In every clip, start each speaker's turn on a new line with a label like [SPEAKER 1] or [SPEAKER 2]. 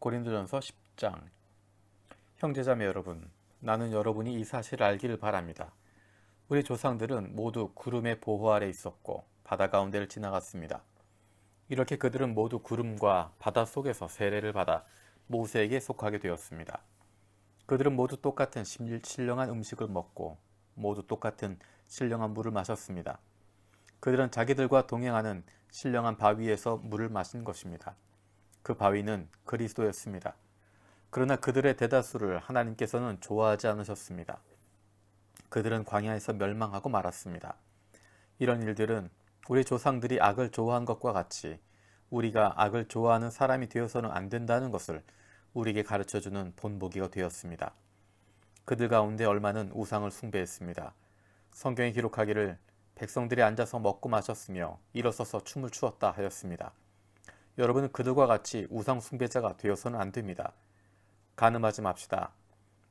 [SPEAKER 1] 고린도전서 10장. 형제자매 여러분, 나는 여러분이 이 사실을 알기를 바랍니다. 우리 조상들은 모두 구름의 보호 아래 있었고 바다 가운데를 지나갔습니다. 이렇게 그들은 모두 구름과 바다 속에서 세례를 받아 모세에게 속하게 되었습니다. 그들은 모두 똑같은 신령한 음식을 먹고 모두 똑같은 신령한 물을 마셨습니다. 그들은 자기들과 동행하는 신령한 바위에서 물을 마신 것입니다. 그 바위는 그리스도였습니다. 그러나 그들의 대다수를 하나님께서는 좋아하지 않으셨습니다. 그들은 광야에서 멸망하고 말았습니다. 이런 일들은 우리 조상들이 악을 좋아한 것과 같이 우리가 악을 좋아하는 사람이 되어서는 안 된다는 것을 우리에게 가르쳐주는 본보기가 되었습니다. 그들 가운데 얼마는 우상을 숭배했습니다. 성경에 기록하기를 백성들이 앉아서 먹고 마셨으며 일어서서 춤을 추었다 하였습니다. 여러분은 그들과 같이 우상 숭배자가 되어서는 안 됩니다. 간음하지 맙시다.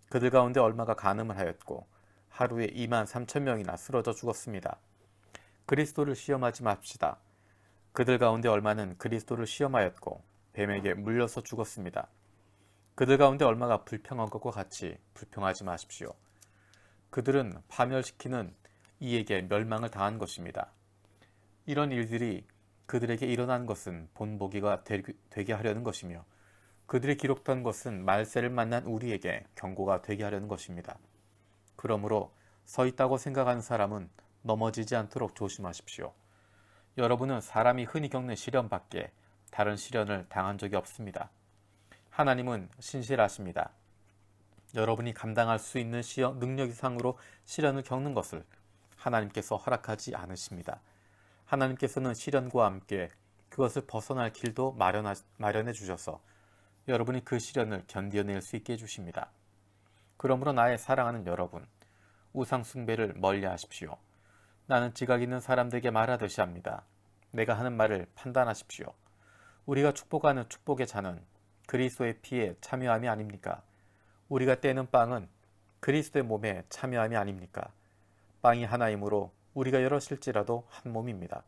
[SPEAKER 1] 그들 가운데 얼마가 간음을 하였고 하루에 2만 3천 명이나 쓰러져 죽었습니다. 그리스도를 시험하지 맙시다. 그들 가운데 얼마는 그리스도를 시험하였고 뱀에게 물려서 죽었습니다. 그들 가운데 얼마가 불평한 것과 같이 불평하지 마십시오. 그들은 파멸시키는 이에게 멸망을 당한 것입니다. 이런 일들이 그들에게 일어난 것은 본보기가 되게 하려는 것이며 그들이 기록된 것은 말세를 만난 우리에게 경고가 되게 하려는 것입니다. 그러므로 서 있다고 생각하는 사람은 넘어지지 않도록 조심하십시오. 여러분은 사람이 흔히 겪는 시련 밖에 다른 시련을 당한 적이 없습니다. 하나님은 신실하십니다. 여러분이 감당할 수 있는 능력 이상으로 시련을 겪는 것을 하나님께서 허락하지 않으십니다. 하나님께서는 시련과 함께 그것을 벗어날 길도 마련해 주셔서 여러분이 그 시련을 견뎌낼 수 있게 해주십니다. 그러므로 나의 사랑하는 여러분, 우상 숭배를 멀리 하십시오. 나는 지각 있는 사람들에게 말하듯이 합니다. 내가 하는 말을 판단하십시오. 우리가 축복하는 축복의 잔은 그리스도의 피에 참여함이 아닙니까? 우리가 떼는 빵은 그리스도의 몸에 참여함이 아닙니까? 빵이 하나이므로 우리가 여럿일지라도 한 몸입니다.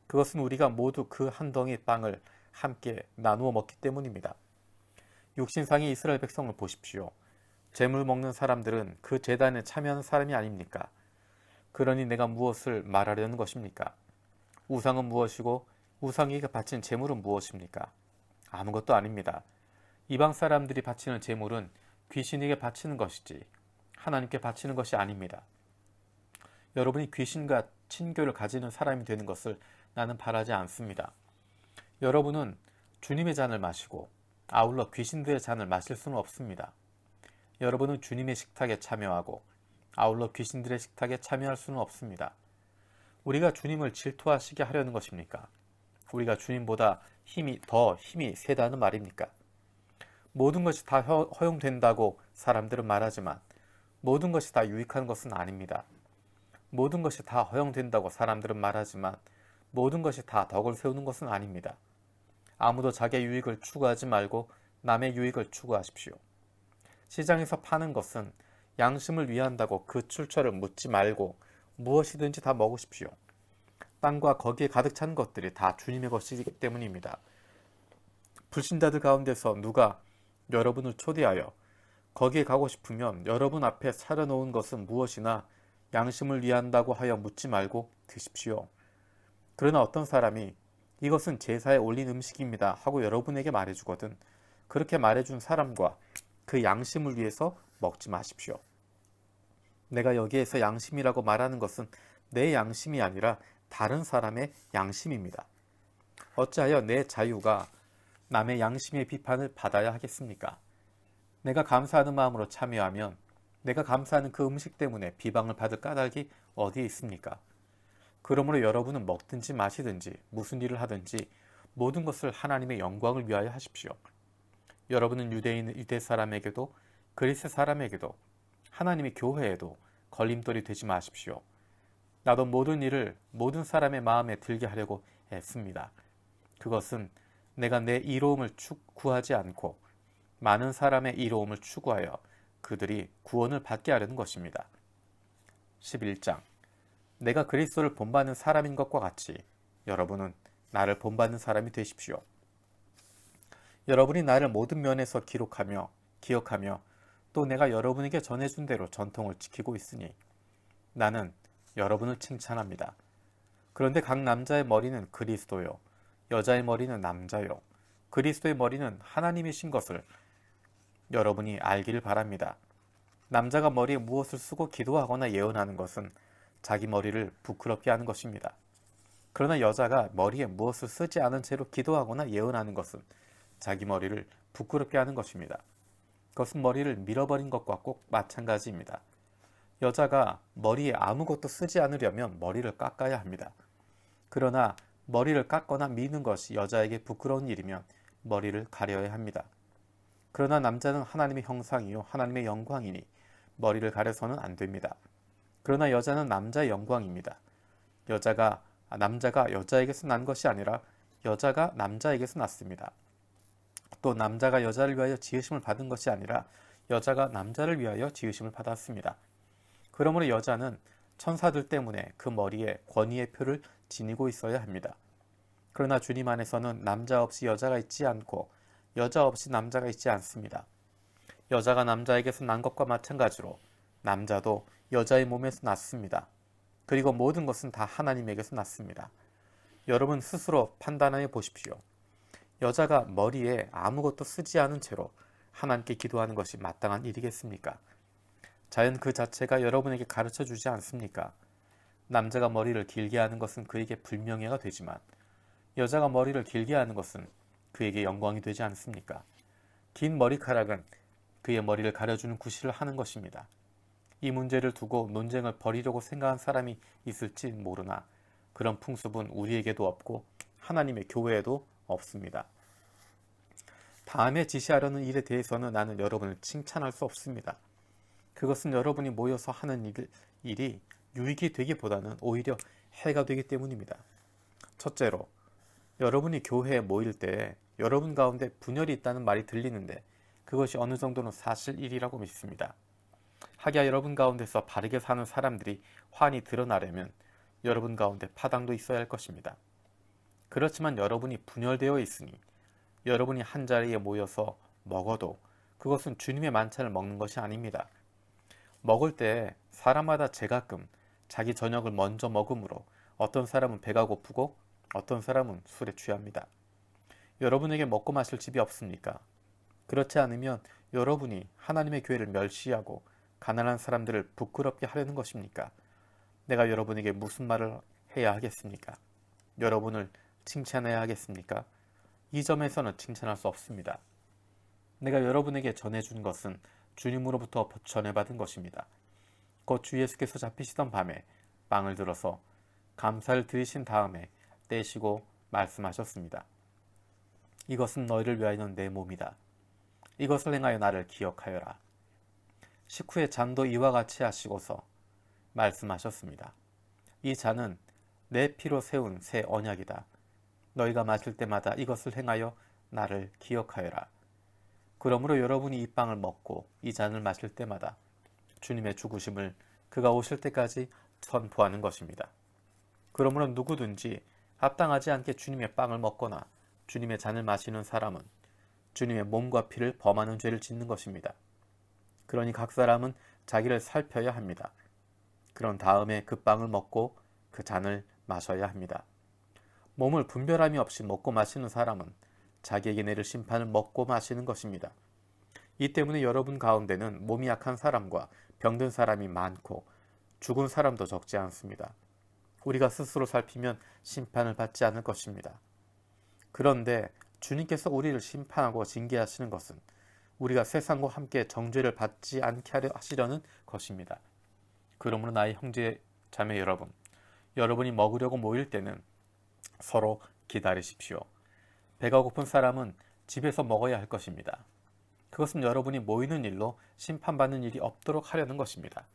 [SPEAKER 1] 그것은 우리가 모두 그 한 덩이 빵을 함께 나누어 먹기 때문입니다. 육신상의 이스라엘 백성을 보십시오. 제물 먹는 사람들은 그 제단에 참여하는 사람이 아닙니까? 그러니 내가 무엇을 말하려는 것입니까? 우상은 무엇이고 우상에게 바친 제물은 무엇입니까? 아무것도 아닙니다. 이방 사람들이 바치는 제물은 귀신에게 바치는 것이지 하나님께 바치는 것이 아닙니다. 여러분이 귀신과 친교를 가지는 사람이 되는 것을 나는 바라지 않습니다. 여러분은 주님의 잔을 마시고 아울러 귀신들의 잔을 마실 수는 없습니다. 여러분은 주님의 식탁에 참여하고 아울러 귀신들의 식탁에 참여할 수는 없습니다. 우리가 주님을 질투하시게 하려는 것입니까? 우리가 주님보다 힘이 세다는 말입니까? 모든 것이 다 허용된다고 사람들은 말하지만 모든 것이 다 유익한 것은 아닙니다. 모든 것이 다 허용된다고 사람들은 말하지만 모든 것이 다 덕을 세우는 것은 아닙니다. 아무도 자기의 유익을 추구하지 말고 남의 유익을 추구하십시오. 시장에서 파는 것은 양심을 위한다고 그 출처를 묻지 말고 무엇이든지 다 먹으십시오. 땅과 거기에 가득 찬 것들이 다 주님의 것이기 때문입니다. 불신자들 가운데서 누가 여러분을 초대하여 거기에 가고 싶으면 여러분 앞에 차려놓은 것은 무엇이나 양심을 위한다고 하여 묻지 말고 드십시오. 그러나 어떤 사람이 이것은 제사에 올린 음식입니다 하고 여러분에게 말해주거든 그렇게 말해준 사람과 그 양심을 위해서 먹지 마십시오. 내가 여기에서 양심이라고 말하는 것은 내 양심이 아니라 다른 사람의 양심입니다. 어찌하여 내 자유가 남의 양심의 비판을 받아야 하겠습니까? 내가 감사하는 마음으로 참여하면 내가 감사하는 그 음식 때문에 비방을 받을 까닭이 어디에 있습니까? 그러므로 여러분은 먹든지 마시든지 무슨 일을 하든지 모든 것을 하나님의 영광을 위하여 하십시오. 여러분은 유대 사람에게도 그리스 사람에게도 하나님의 교회에도 걸림돌이 되지 마십시오. 나도 모든 일을 모든 사람의 마음에 들게 하려고 애씁니다. 그것은 내가 내 이로움을 구하지 않고 많은 사람의 이로움을 추구하여 그들이 구원을 받게 하려는 것입니다. 11장. 내가 그리스도를 본받는 사람인 것과 같이 여러분은 나를 본받는 사람이 되십시오. 여러분이 나를 모든 면에서 기록하며 기억하며 또 내가 여러분에게 전해준 대로 전통을 지키고 있으니 나는 여러분을 칭찬합니다. 그런데 각 남자의 머리는 그리스도요, 여자의 머리는 남자요, 그리스도의 머리는 하나님이신 것을 여러분이 알기를 바랍니다. 남자가 머리에 무엇을 쓰고 기도하거나 예언하는 것은 자기 머리를 부끄럽게 하는 것입니다. 그러나 여자가 머리에 무엇을 쓰지 않은 채로 기도하거나 예언하는 것은 자기 머리를 부끄럽게 하는 것입니다. 그것은 머리를 밀어버린 것과 꼭 마찬가지입니다. 여자가 머리에 아무것도 쓰지 않으려면 머리를 깎아야 합니다. 그러나 머리를 깎거나 미는 것이 여자에게 부끄러운 일이면 머리를 가려야 합니다. 그러나 남자는 하나님의 형상이요 하나님의 영광이니 머리를 가려서는 안 됩니다. 그러나 여자는 남자의 영광입니다. 남자가 여자에게서 난 것이 아니라 여자가 남자에게서 났습니다. 또 남자가 여자를 위하여 지으심을 받은 것이 아니라 여자가 남자를 위하여 지으심을 받았습니다. 그러므로 여자는 천사들 때문에 그 머리에 권위의 표를 지니고 있어야 합니다. 그러나 주님 안에서는 남자 없이 여자가 있지 않고 여자 없이 남자가 있지 않습니다. 여자가 남자에게서 난 것과 마찬가지로 남자도 여자의 몸에서 났습니다. 그리고 모든 것은 다 하나님에게서 났습니다. 여러분 스스로 판단해 보십시오. 여자가 머리에 아무것도 쓰지 않은 채로 하나님께 기도하는 것이 마땅한 일이겠습니까? 자연 그 자체가 여러분에게 가르쳐 주지 않습니까? 남자가 머리를 길게 하는 것은 그에게 불명예가 되지만 여자가 머리를 길게 하는 것은 그에게 영광이 되지 않습니까? 긴 머리카락은 그의 머리를 가려주는 구실을 하는 것입니다. 이 문제를 두고 논쟁을 벌이려고 생각한 사람이 있을지 모르나 그런 풍습은 우리에게도 없고 하나님의 교회에도 없습니다. 다음에 지시하려는 일에 대해서는 나는 여러분을 칭찬할 수 없습니다. 그것은 여러분이 모여서 하는 일이 유익이 되기보다는 오히려 해가 되기 때문입니다. 첫째로, 여러분이 교회에 모일 때 여러분 가운데 분열이 있다는 말이 들리는데 그것이 어느 정도는 사실일이라고 믿습니다. 하기야 여러분 가운데서 바르게 사는 사람들이 환히 드러나려면 여러분 가운데 파당도 있어야 할 것입니다. 그렇지만 여러분이 분열되어 있으니 여러분이 한자리에 모여서 먹어도 그것은 주님의 만찬을 먹는 것이 아닙니다. 먹을 때 사람마다 제가끔 자기 저녁을 먼저 먹으므로 어떤 사람은 배가 고프고 어떤 사람은 술에 취합니다. 여러분에게 먹고 마실 집이 없습니까? 그렇지 않으면 여러분이 하나님의 교회를 멸시하고 가난한 사람들을 부끄럽게 하려는 것입니까? 내가 여러분에게 무슨 말을 해야 하겠습니까? 여러분을 칭찬해야 하겠습니까? 이 점에서는 칭찬할 수 없습니다. 내가 여러분에게 전해준 것은 주님으로부터 전해받은 것입니다. 곧 주 예수께서 잡히시던 밤에 빵을 들어서 감사를 드리신 다음에 떼시고 말씀하셨습니다. 이것은 너희를 위하여 내 몸이다. 이것을 행하여 나를 기억하여라. 식후에 잔도 이와 같이 하시고서 말씀하셨습니다. 이 잔은 내 피로 세운 새 언약이다. 너희가 마실 때마다 이것을 행하여 나를 기억하여라. 그러므로 여러분이 이 빵을 먹고 이 잔을 마실 때마다 주님의 죽으심을 그가 오실 때까지 선포하는 것입니다. 그러므로 누구든지 합당하지 않게 주님의 빵을 먹거나 주님의 잔을 마시는 사람은 주님의 몸과 피를 범하는 죄를 짓는 것입니다. 그러니 각 사람은 자기를 살펴야 합니다. 그런 다음에 그 빵을 먹고 그 잔을 마셔야 합니다. 몸을 분별함이 없이 먹고 마시는 사람은 자기에게 내릴 심판을 먹고 마시는 것입니다. 이 때문에 여러분 가운데는 몸이 약한 사람과 병든 사람이 많고 죽은 사람도 적지 않습니다. 우리가 스스로 살피면 심판을 받지 않을 것입니다. 그런데 주님께서 우리를 심판하고 징계하시는 것은 우리가 세상과 함께 정죄를 받지 않게 하려 하시려는 것입니다. 그러므로 나의 형제 자매 여러분, 여러분이 먹으려고 모일 때는 서로 기다리십시오. 배가 고픈 사람은 집에서 먹어야 할 것입니다. 그것은 여러분이 모이는 일로 심판받는 일이 없도록 하려는 것입니다.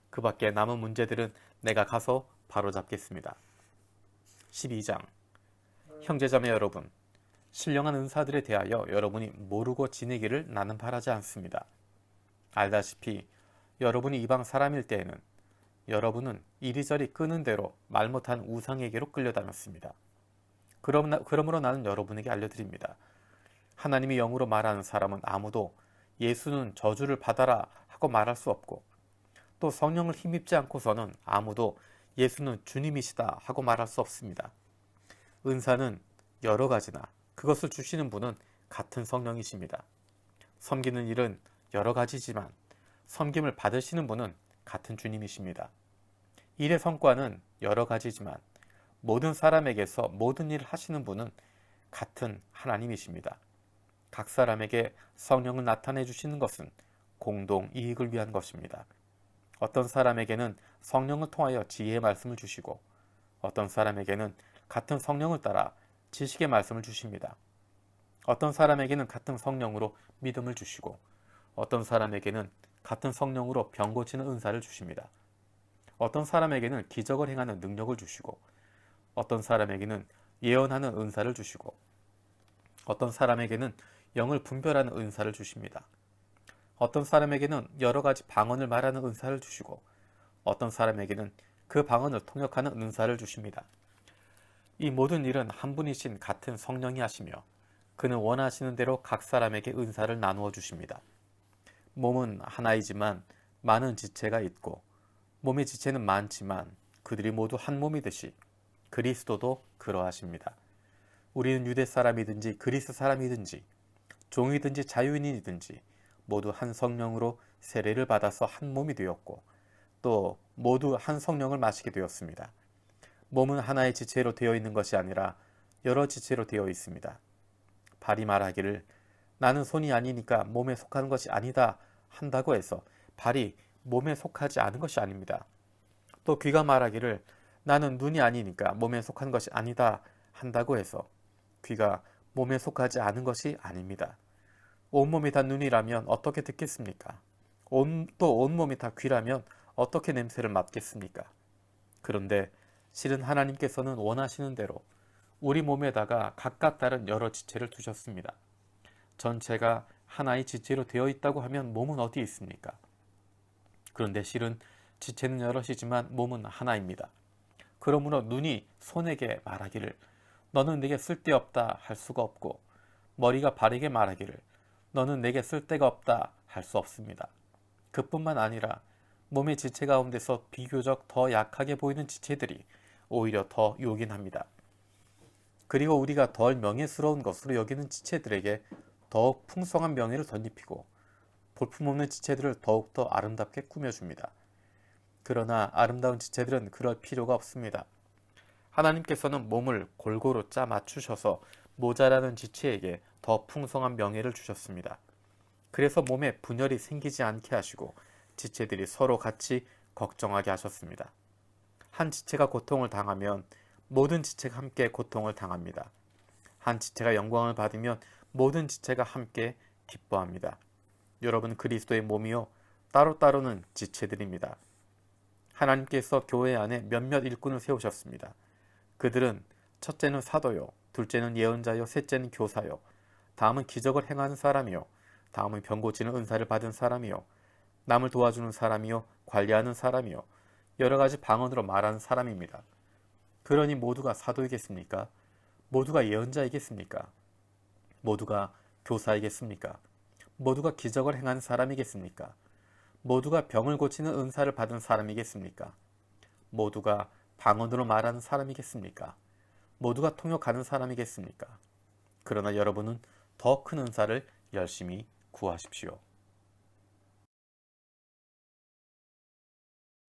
[SPEAKER 1] 그 밖에 남은 문제들은 내가 가서 바로잡겠습니다. 12장 형제자매 여러분, 신령한 은사들에 대하여 여러분이 모르고 지내기를 나는 바라지 않습니다. 알다시피 여러분이 이방 사람일 때에는 여러분은 이리저리 끄는 대로 말 못한 우상에게로 끌려다녔습니다. 그러므로 나는 여러분에게 알려드립니다. 하나님의 영으로 말하는 사람은 아무도 예수는 저주를 받아라 하고 말할 수 없고, 또 성령을 힘입지 않고서는 아무도 예수는 주님이시다 하고 말할 수 없습니다. 은사는 여러 가지나 그것을 주시는 분은 같은 성령이십니다. 섬기는 일은 여러 가지지만 섬김을 받으시는 분은 같은 주님이십니다. 일의 성과는 여러 가지지만 모든 사람에게서 모든 일을 하시는 분은 같은 하나님이십니다. 각 사람에게 성령을 나타내 주시는 것은 공동 이익을 위한 것입니다. 어떤 사람에게는 성령을 통하여 지혜의 말씀을 주시고, 어떤 사람에게는 같은 성령을 따라 지식의 말씀을 주십니다. 어떤 사람에게는 같은 성령으로 믿음을 주시고, 어떤 사람에게는 같은 성령으로 병 고치는 은사를 주십니다. 어떤 사람에게는 기적을 행하는 능력을 주시고, 어떤 사람에게는 예언하는 은사를 주시고, 어떤 사람에게는 영을 분별하는 은사를 주십니다. 어떤 사람에게는 여러 가지 방언을 말하는 은사를 주시고, 어떤 사람에게는 그 방언을 통역하는 은사를 주십니다. 이 모든 일은 한 분이신 같은 성령이 하시며, 그는 원하시는 대로 각 사람에게 은사를 나누어 주십니다. 몸은 하나이지만 많은 지체가 있고, 몸의 지체는 많지만 그들이 모두 한 몸이듯이 그리스도도 그러하십니다. 우리는 유대 사람이든지 그리스 사람이든지 종이든지 자유인이든지 모두 한 성령으로 세례를 받아서 한 몸이 되었고, 또 모두 한 성령을 마시게 되었습니다. 몸은 하나의 지체로 되어 있는 것이 아니라 여러 지체로 되어 있습니다. 발이 말하기를 나는 손이 아니니까 몸에 속하는 것이 아니다 한다고 해서 발이 몸에 속하지 않은 것이 아닙니다. 또 귀가 말하기를 나는 눈이 아니니까 몸에 속한 것이 아니다 한다고 해서 귀가 몸에 속하지 않은 것이 아닙니다. 온몸이 다 눈이라면 어떻게 듣겠습니까? 또 온몸이 다 귀라면 어떻게 냄새를 맡겠습니까? 그런데 실은 하나님께서는 원하시는 대로 우리 몸에다가 각각 다른 여러 지체를 두셨습니다. 전체가 하나의 지체로 되어 있다고 하면 몸은 어디 있습니까? 그런데 실은 지체는 여럿이지만 몸은 하나입니다. 그러므로 눈이 손에게 말하기를 너는 내게 쓸데없다 할 수가 없고, 머리가 발에게 말하기를 너는 내게 쓸데가 없다 할 수 없습니다. 그뿐만 아니라 몸의 지체 가운데서 비교적 더 약하게 보이는 지체들이 오히려 더 요긴합니다. 그리고 우리가 덜 명예스러운 것으로 여기는 지체들에게 더욱 풍성한 명예를 덧입히고, 볼품없는 지체들을 더욱더 아름답게 꾸며줍니다. 그러나 아름다운 지체들은 그럴 필요가 없습니다. 하나님께서는 몸을 골고루 짜 맞추셔서 모자라는 지체에게 더 풍성한 명예를 주셨습니다. 그래서 몸에 분열이 생기지 않게 하시고 지체들이 서로 같이 걱정하게 하셨습니다. 한 지체가 고통을 당하면 모든 지체가 함께 고통을 당합니다. 한 지체가 영광을 받으면 모든 지체가 함께 기뻐합니다. 여러분 그리스도의 몸이요 따로따로는 지체들입니다. 하나님께서 교회 안에 몇몇 일꾼을 세우셨습니다. 그들은 첫째는 사도요, 둘째는 예언자요, 셋째는 교사요, 다음은 기적을 행하는 사람이요, 다음은 병 고치는 은사를 받은 사람이요, 남을 도와주는 사람이요, 관리하는 사람이요, 여러 가지 방언으로 말하는 사람입니다. 그러니 모두가 사도이겠습니까? 모두가 예언자이겠습니까? 모두가 교사이겠습니까? 모두가 기적을 행하는 사람이겠습니까? 모두가 병을 고치는 은사를 받은 사람이겠습니까? 모두가 방언으로 말하는 사람이겠습니까? 모두가 통역하는 사람이겠습니까? 그러나 여러분은 더 큰 은사를 열심히 구하십시오.